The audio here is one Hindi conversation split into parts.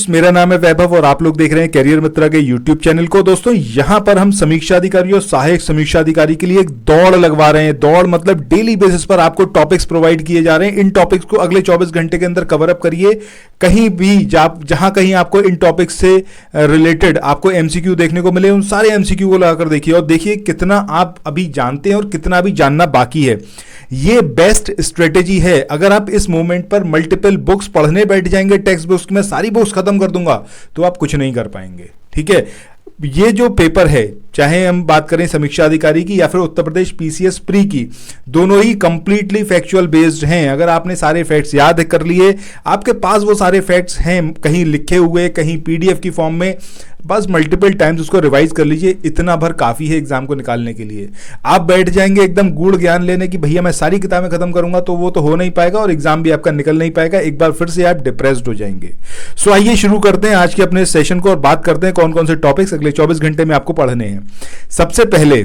फ्रेंड्स, मेरा नाम है वैभव और आप लोग देख रहे हैं करियर मित्रा के यूट्यूब चैनल को। दोस्तों, यहां पर हम समीक्षा अधिकारी और सहायक समीक्षा अधिकारी के लिए एक दौड़ लगवा रहे हैं। दौड़ मतलब डेली बेसिस पर आपको टॉपिक्स प्रोवाइड किए जा रहे हैं। इन टॉपिक्स को अगले 24 घंटे के अंदर कवर अप करिए। कहीं भी जहां कहीं आपको इन टॉपिक्स से रिलेटेड आपको एमसीक्यू देखने को मिले, उन सारे एमसीक्यू को लगाकर देखिए और देखिए कितना आप अभी जानते हैं और कितना अभी जानना बाकी है। ये बेस्ट स्ट्रेटेजी है। अगर आप इस मोमेंट पर मल्टीपल बुक्स पढ़ने बैठ जाएंगे, टेक्स्ट बुक्स में सारी बुक्स खत्म कर दूंगा, तो आप कुछ नहीं कर पाएंगे। ठीक है, ये जो पेपर है, चाहे हम बात करें समीक्षा अधिकारी की या फिर उत्तर प्रदेश पीसीएस प्री की, दोनों ही कंप्लीटली फैक्चुअल बेस्ड हैं। अगर आपने सारे फैक्ट्स याद कर लिए, आपके पास वो सारे फैक्ट्स हैं, कहीं लिखे हुए, कहीं पीडीएफ की फॉर्म में, बस मल्टीपल टाइम्स उसको रिवाइज कर लीजिए। इतना भर काफ़ी है एग्जाम को निकालने के लिए। आप बैठ जाएंगे एकदम गूढ़ ज्ञान लेने की भैया मैं सारी किताबें खत्म करूंगा, तो वो तो हो नहीं पाएगा और एग्जाम भी आपका निकल नहीं पाएगा। एक बार फिर से आप डिप्रेस्ड हो जाएंगे। सो आइए शुरू करते हैं आज के अपने सेशन को और बात करते हैं कौन कौन से टॉपिक्स अगले 24 घंटे में आपको पढ़ने हैं। सबसे पहले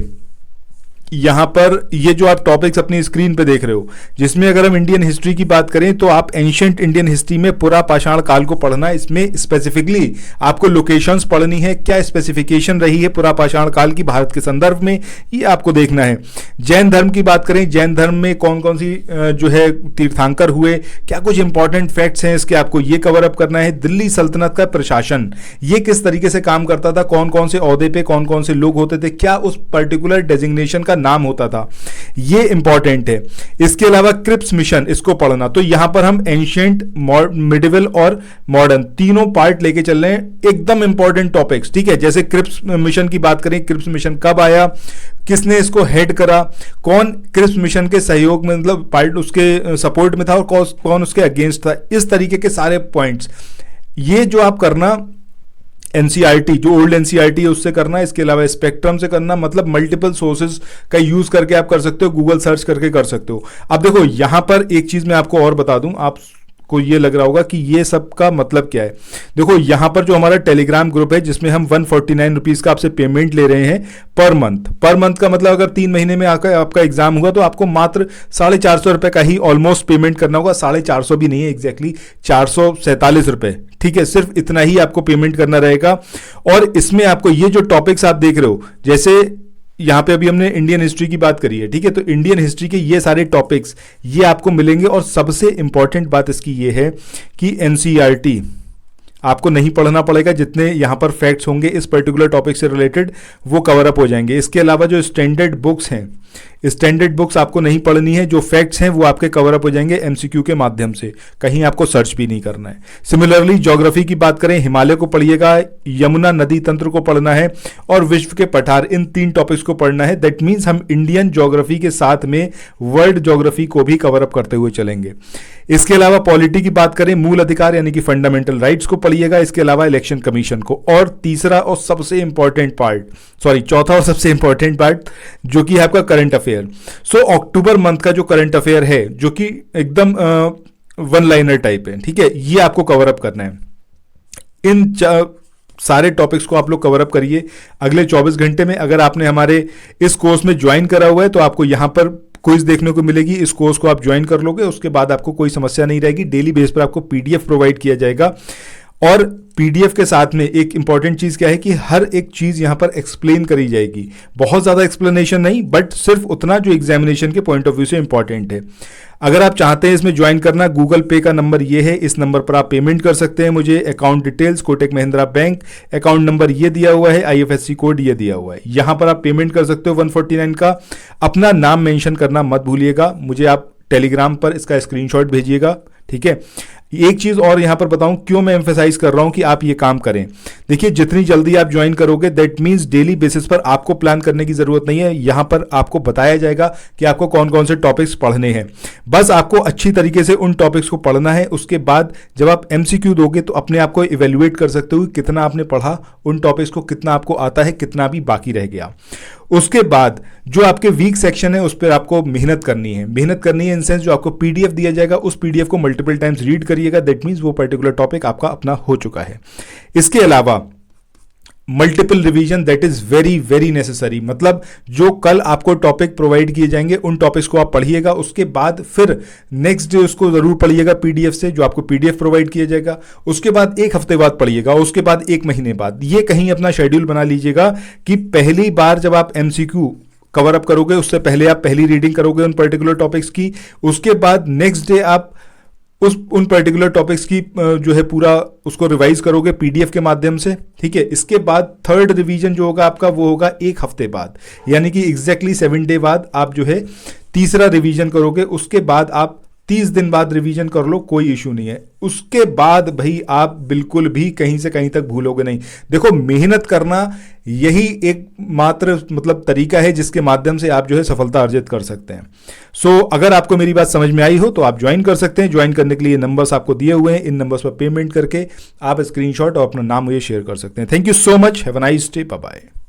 यहां पर ये जो आप टॉपिक्स अपनी स्क्रीन पे देख रहे हो, जिसमें अगर हम इंडियन हिस्ट्री की बात करें तो आप एंशिएंट इंडियन हिस्ट्री में पुरा पाषाण काल को पढ़ना है। इसमें स्पेसिफिकली आपको लोकेशंस पढ़नी है, क्या स्पेसिफिकेशन रही है पुरा पाषाण काल की भारत के संदर्भ में, ये आपको देखना है। जैन धर्म की बात करें, जैन धर्म में कौन कौन सी जो है तीर्थंकर हुए, क्या कुछ इंपॉर्टेंट फैक्ट्स हैं इसके, आपको ये कवर अप करना है। दिल्ली सल्तनत का प्रशासन ये किस तरीके से काम करता था, कौन कौन से ओहदे पे कौन कौन से लोग होते थे, क्या उस पर्टिकुलर डेजिग्नेशन का नाम होता था, ये इंपॉर्टेंट है। इसके अलावा क्रिप्स मिशन, इसको पढ़ना। तो यहां पर हम एंशिएंट, मिडिवल और मॉडर्न तीनों पार्ट लेके चल रहे हैं, एकदम इंपॉर्टेंट टॉपिक्स। ठीक है, जैसे क्रिप्स मिशन की बात करें, क्रिप्स मिशन कब आया, किसने इसको हेड करा, कौन क्रिप्स मिशन के सहयोग में मतलब पार्ट उसके सपोर्ट में था और कौन उसके अगेंस्ट था, इस तरीके के सारे पॉइंट्स ये जो आप करना एनसीईआरटी, जो ओल्ड एनसीईआरटी है उससे करना। इसके अलावा स्पेक्ट्रम से करना, मतलब मल्टीपल सोर्सेज का यूज करके आप कर सकते हो, गूगल सर्च करके कर सकते हो। अब देखो यहां पर एक चीज मैं आपको और बता दूं, आप को ये लग रहा होगा कि ये सब का मतलब क्या है। देखो यहां पर जो हमारा टेलीग्राम ग्रुप है जिसमें हम 149 रुपीज का आपसे पेमेंट ले रहे हैं पर मंथ। पर मंथ का मतलब अगर 3 महीने में आकर आपका एग्जाम हुआ तो आपको मात्र 450 रुपए का ही ऑलमोस्ट पेमेंट करना होगा। 450 भी नहीं है, एग्जैक्टली 447 रुपए। ठीक है, सिर्फ इतना ही आपको पेमेंट करना रहेगा। और इसमें आपको ये जो टॉपिक्स आप देख रहे हो, जैसे यहां पे अभी हमने इंडियन हिस्ट्री की बात करी है, ठीक है, तो इंडियन हिस्ट्री के ये सारे टॉपिक्स ये आपको मिलेंगे। और सबसे इंपॉर्टेंट बात इसकी ये है कि एनसीईआरटी आपको नहीं पढ़ना पड़ेगा। जितने यहां पर फैक्ट्स होंगे इस पर्टिकुलर टॉपिक से रिलेटेड वो कवर अप हो जाएंगे। इसके अलावा जो स्टैंडर्ड बुक्स हैं, स्टैंडर्ड बुक्स आपको नहीं पढ़नी है, जो फैक्ट्स हैं वो आपके कवर अप हो जाएंगे एमसीक्यू के माध्यम से, कहीं आपको सर्च भी नहीं करना है। सिमिलरली ज्योग्राफी की बात करें, हिमालय को पढ़िएगा, यमुना नदी तंत्र को पढ़ना है और विश्व के पठार, इन 3 टॉपिक्स को पढ़ना है। दैट मीन्स हम इंडियन ज्योग्राफी के साथ में वर्ल्ड ज्योग्राफी को भी कवर अप करते हुए चलेंगे। इसके अलावा पॉलिटी की बात करें, मूल अधिकार यानी कि फंडामेंटल राइट्स को पढ़िएगा। इसके अलावा इलेक्शन कमीशन को। और तीसरा और सबसे इंपॉर्टेंट पार्ट, चौथा और सबसे इंपॉर्टेंट पार्ट जो कि है आपका करंट अफेयर। सो अक्टूबर मंथ का जो करंट अफेयर है, जो कि एकदम वन लाइनर टाइप है, ठीक है, ये आपको कवर अप करना है। इन सारे टॉपिक्स को आप लोग कवर अप करिए अगले 24 घंटे में। अगर आपने हमारे इस कोर्स में ज्वाइन करा हुआ है तो आपको यहां पर क्विज देखने को मिलेगी। इस कोर्स को आप ज्वाइन कर लोगे, उसके बाद आपको कोई समस्या नहीं रहेगी। डेली बेस पर आपको पीडीएफ प्रोवाइड किया जाएगा। और पीडीएफ के साथ में एक इंपॉर्टेंट चीज क्या है कि हर एक चीज यहां पर एक्सप्लेन करी जाएगी। बहुत ज्यादा एक्सप्लेनेशन नहीं, बट सिर्फ उतना जो एग्जामिनेशन के पॉइंट ऑफ व्यू से इंपॉर्टेंट है। अगर आप चाहते हैं इसमें ज्वाइन करना, गूगल पे का नंबर ये है, इस नंबर पर आप पेमेंट कर सकते हैं मुझे। Account details Kotak Mahindra bank, account number ये दिया हुआ है, आईएफएससी कोड ये दिया हुआ है। यहां पर आप पेमेंट कर सकते हो 149 का। अपना नाम मेंशन करना मत भूलिएगा, मुझे आप टेलीग्राम पर इसका स्क्रीनशॉट भेजिएगा। ठीक है, एक चीज और यहां पर बताऊं क्यों मैं एम्फेसाइज कर रहा हूं कि आप ये काम करें। देखिए जितनी जल्दी आप ज्वाइन करोगे, दैट मींस डेली बेसिस पर आपको प्लान करने की जरूरत नहीं है। यहां पर आपको बताया जाएगा कि आपको कौन कौन से टॉपिक्स पढ़ने हैं। बस आपको अच्छी तरीके से उन टॉपिक्स को पढ़ना है। उसके बाद जब आप एमसीक्यू दोगे तो अपने आप को इवेल्युएट कर सकते हो कि कितना आपने पढ़ा, उन टॉपिक्स को कितना आपको आता है, कितना भी बाकी रह गया। उसके बाद जो आपके वीक सेक्शन है उस पर आपको मेहनत करनी है। मेहनत करनी है इन सेंस जो आपको पीडीएफ दिया जाएगा उस पीडीएफ को मल्टीपल टाइम्स रीड करिएगा। दैट मीन्स वो पर्टिकुलर टॉपिक आपका अपना हो चुका है। इसके अलावा multiple revision that is very very necessary. मतलब जो कल आपको टॉपिक प्रोवाइड किए जाएंगे उन टॉपिक्स को आप पढ़िएगा, उसके बाद फिर नेक्स्ट डे उसको जरूर पढ़िएगा पीडीएफ से, जो आपको पीडीएफ प्रोवाइड किया जाएगा। उसके बाद एक हफ्ते बाद पढ़िएगा, उसके बाद एक महीने बाद। ये कहीं अपना शेड्यूल बना लीजिएगा कि पहली बार जब आप एमसीक्यू कवर अप करोगे उससे पहले आप पहली रीडिंग करोगे उन पर्टिकुलर टॉपिक्स की, उसके बाद नेक्स्ट डे आप उन पर्टिकुलर टॉपिक्स की जो है पूरा उसको रिवाइज करोगे पीडीएफ के माध्यम से, ठीक है। इसके बाद थर्ड रिवीजन जो होगा आपका वो होगा एक हफ्ते बाद, यानी कि एग्जैक्टली 7 डे बाद आप जो है तीसरा रिवीजन करोगे। उसके बाद आप 30 दिन बाद रिवीजन कर लो, कोई इशू नहीं है। उसके बाद भाई आप बिल्कुल भी कहीं से कहीं तक भूलोगे नहीं। देखो, मेहनत करना यही एक मात्र मतलब तरीका है जिसके माध्यम से आप जो है सफलता अर्जित कर सकते हैं। सो अगर आपको मेरी बात समझ में आई हो तो आप ज्वाइन कर सकते हैं। ज्वाइन करने के लिए नंबर्स आपको दिए हुए हैं, इन नंबर्स पर पेमेंट करके आप स्क्रीनशॉट और अपना नाम मुझे शेयर कर सकते हैं। Thank you so much, have a nice day, bye bye.